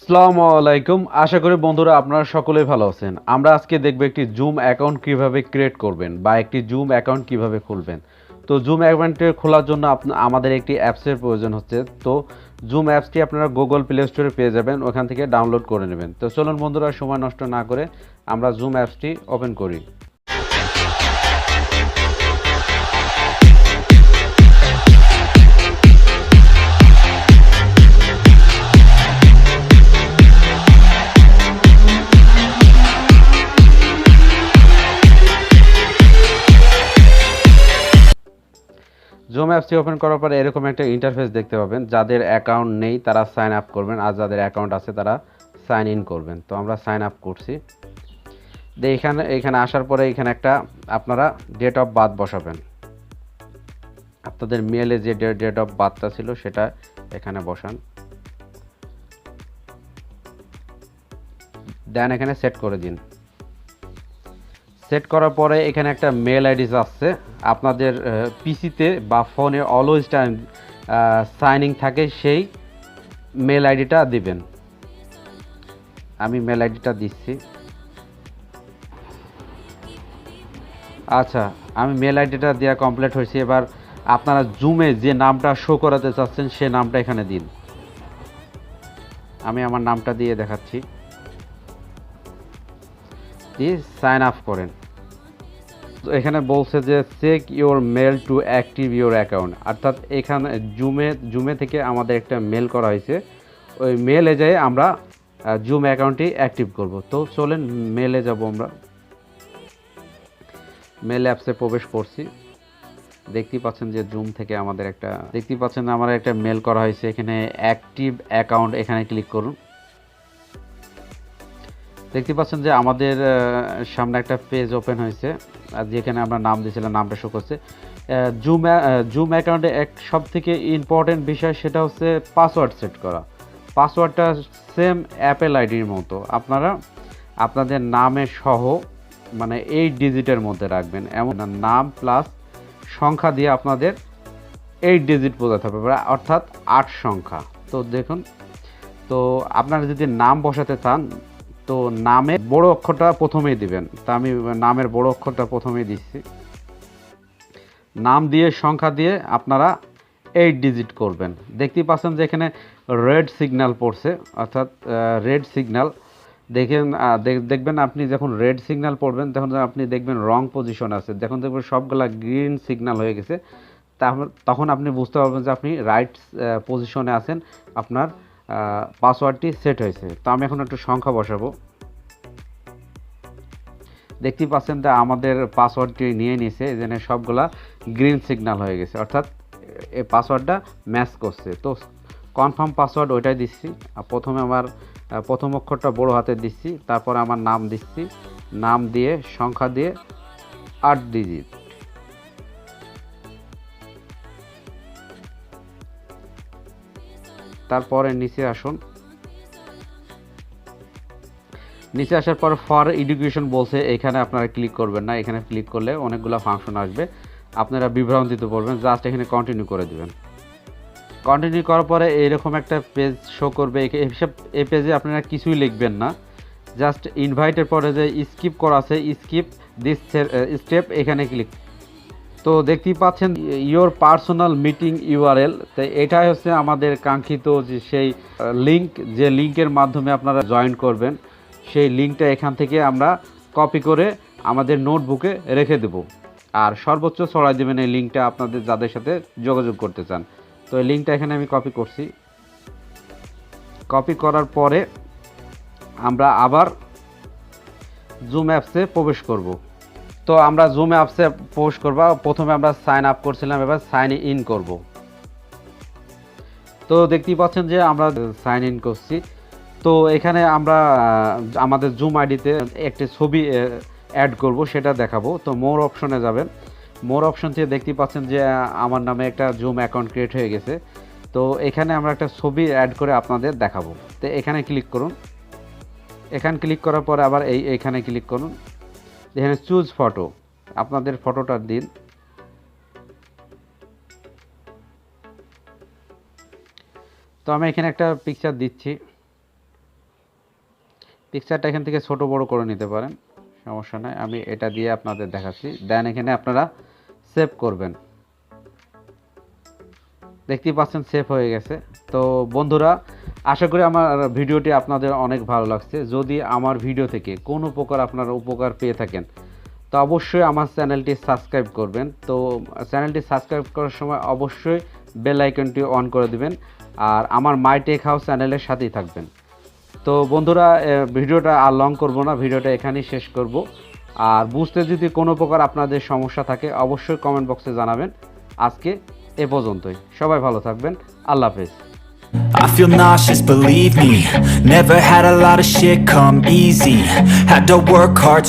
আসসালামু আলাইকুম। আশা করি বন্ধুরা আপনারা সকলেই ভালো আছেন। আমরা আজকে দেখব একটি জুম অ্যাকাউন্ট কিভাবে ক্রিয়েট করবেন বা একটি জুম অ্যাকাউন্ট কিভাবে খুলবেন। তো জুম অ্যাকাউন্টে খোলার জন্য আমাদের একটি অ্যাপসের প্রয়োজন হচ্ছে। তো জুম অ্যাপসটি আপনারা গুগল প্লে স্টোরে পেয়ে যাবেন, ওখান থেকে ডাউনলোড করে নেবেন। তো চলুন বন্ধুরা, সময় নষ্ট না করে আমরা জুম অ্যাপসটি ওপেন করি। জুম অ্যাপসটি ওপেন করার পরে এরকম একটা ইন্টারফেস দেখতে পাবেন। যাদের অ্যাকাউন্ট নেই তারা সাইন আপ করবেন, আর যাদের অ্যাকাউন্ট আছে তারা সাইন ইন করবেন। তো আমরা সাইন আপ করছি। এখানে আসার পরে এখানে একটা আপনারা ডেট অফ বার্থ বসাবেন। আপনাদের মেলে যে ডেট অফ বার্থটা ছিল সেটা এখানে বসান, দেন এখানে সেট করে দিন। সেট করার পরে এখানে একটা মেল আইডি আসছে। আপনাদের পিসিতে বা ফোনে অলওয়েজ টাইম সাইনিং থাকে, সেই মেল আইডিটা দিবেন। আমি মেল আইডিটা দিচ্ছি। আচ্ছা, আমি মেল আইডিটা দেওয়া কমপ্লিট হয়েছে। এবার আপনারা জুমে যে নামটা শো করাতে চাচ্ছেন সে নামটা এখানে দিন। আমি আমার নামটা দিয়ে দেখাচ্ছি, দিয়ে সাইন আপ করেন। তো এখানে বলছে যে check your mail to active your account, অর্থাৎ এখানে জুমে থেকে আমাদের একটা মেল করা হয়েছে। ওই মেলে যেয়ে আমরা জুম অ্যাকাউন্টটি অ্যাক্টিভ করব। তো চলেন মেলে যাব। আমরা মেল অ্যাপসে প্রবেশ করছি। দেখতেই পাচ্ছেন যে জুম থেকে আমাদের একটা মেল করা হয়েছে। এখানে অ্যাক্টিভ অ্যাকাউন্ট, এখানে ক্লিক করুন। দেখতে পাচ্ছেন যে আমাদের সামনে একটা পেজ ওপেন হয়েছে, আর যেখানে আমরা নাম দিয়েছিলাম নামটা শো করছে। জুম অ্যাকাউন্টে এক সব থেকে ইম্পর্টেন্ট বিষয় সেটা হচ্ছে পাসওয়ার্ড সেট করা। পাসওয়ার্ডটা সেম অ্যাপেল আইডির মতো আপনারা আপনাদের নামের সহ মানে 8 ডিজিটের মধ্যে রাখবেন। এমন নাম প্লাস সংখ্যা দিয়ে আপনাদের 8 ডিজিট বোঝাতে হবে, অর্থাৎ 8 সংখ্যা। তো দেখুন, তো আপনারা যদি নাম বসাতে চান তো নামে বড় অক্ষরটা প্রথমেই দিবেন। তা আমি নামের বড় অক্ষরটা প্রথমেই দিচ্ছি। নাম দিয়ে সংখ্যা দিয়ে আপনারা 8 ডিজিট করবেন। দেখতেই পাচ্ছেন যে এখানে রেড সিগন্যাল পড়ছে, অর্থাৎ রেড সিগন্যাল দেখবেন। আপনি যখন রেড সিগন্যাল পড়বেন তখন আপনি দেখবেন রং পজিশন আছে, দেখবেন সবগুলা গ্রিন সিগন্যাল হয়ে গেছে। তখন আপনি বুঝতে পারবেন যে আপনি রাইট পজিশনে আছেন, আপনার পাসওয়ার্ডটি সেট হয়েছে। তো আমি এখন একটু সংখ্যা বসাবো। দেখতেই পাচ্ছেন যে আমাদের পাসওয়ার্ডটি নিয়ে নিয়েছে, এখানে সবগুলা গ্রিন সিগন্যাল হয়ে গেছে, অর্থাৎ এই পাসওয়ার্ডটা ম্যাচ করছে। তো কনফার্ম পাসওয়ার্ড ওইটাই দিচ্ছি। প্রথমে আমার প্রথম অক্ষরটা বড় হাতে দিচ্ছি, তারপর আমার নাম দিচ্ছি। নাম দিয়ে সংখ্যা দিয়ে 8 ডিজিট। তারপরে নিচে আসুন। নিচে আসার পর ফর এডুকেশন বলছে, এখানে আপনারা ক্লিক করবেন না। এখানে ক্লিক করলে অনেকগুলো ফাংশন আসবে, আপনারা বিভ্রান্তিতে পড়বেন। জাস্ট এখানে কন্টিনিউ করে দেবেন। কন্টিনিউ করার পরে এইরকম একটা পেজ শো করবে। এই পেজে আপনারা কিছুই লিখবেন না, জাস্ট ইনভাইটের পরে যে স্কিপ করা আছে, স্কিপ দিস স্টেপ, এখানে ক্লিক। তো দেখতেই পাচ্ছেন ইওর পার্সোনাল মিটিং ইউআরএল। তো এটাই হচ্ছে আমাদের কাঙ্ক্ষিত যে সেই লিঙ্ক, যে লিঙ্কের মাধ্যমে আপনারা জয়েন করবেন। সেই লিঙ্কটা এখান থেকে আমরা কপি করে আমাদের নোটবুকে রেখে দেব, আর সর্বোচ্চ ছড়াই দেবেন এই লিঙ্কটা আপনাদের যাদের সাথে যোগাযোগ করতে চান। তো এই লিঙ্কটা এখানে আমি কপি করছি। কপি করার পরে আমরা আবার জুম অ্যাপসে প্রবেশ করব। তো আমরা জুম অ্যাপসে প্রবেশ করব। প্রথমে আমরা সাইন আপ করছিলাম, এবার সাইন ইন করব। তো দেখতেই পাচ্ছেন যে আমরা সাইন ইন করছি। তো এখানে আমরা আমাদের জুম আইডিতে একটি ছবি অ্যাড করব, সেটা দেখাবো। তো মোর অপশনে যাবেন। মোর অপশন থেকে দেখতেই পাচ্ছেন যে আমার নামে একটা জুম অ্যাকাউন্ট ক্রিয়েট হয়ে গেছে। তো এখানে আমরা একটা ছবি অ্যাড করে আপনাদের দেখাবো। তো এখানে ক্লিক করুন। এখানে ক্লিক করার পরে আবার এইখানে ক্লিক করুন। এখানে চুজ ফটো, আপনাদের ফটোটা দিন। তো আমি এখানে একটা পিকচার দিচ্ছি। পিকচারটা এখান থেকে ছোট বড় করে নিতে পারেন, সমস্যা নাই। আমি এটা দিয়ে আপনাদের দেখাচ্ছি, দেন এখানে আপনারা সেভ করবেন। দেখতেই পাচ্ছেন সেভ হয়ে গেছে। তো বন্ধুরা, আশা করি আমার ভিডিওটি আপনাদের অনেক ভালো লাগছে। যদি আমার ভিডিও থেকে কোনো প্রকার আপনারা উপকার পেয়ে থাকেন তো অবশ্যই আমার চ্যানেলটি সাবস্ক্রাইব করবেন। তো চ্যানেলটি সাবস্ক্রাইব করার সময় অবশ্যই বেল আইকনটি অন করে দিবেন, আর আমার মাই টেক হাউস চ্যানেলের সাথেই থাকবেন। তো বন্ধুরা, ভিডিওটা আর লং করব না, ভিডিওটা এখানেই শেষ করব। আর বুঝতে যদি কোনো প্রকার আপনাদের সমস্যা থাকে অবশ্যই কমেন্ট বক্সে জানাবেন। আজকে এ পর্যন্তই, সবাই ভালো থাকবেন, আল্লাহ হাফেজ। I feel nauseous, believe me. Never had a lot of shit come easy. Had to work hard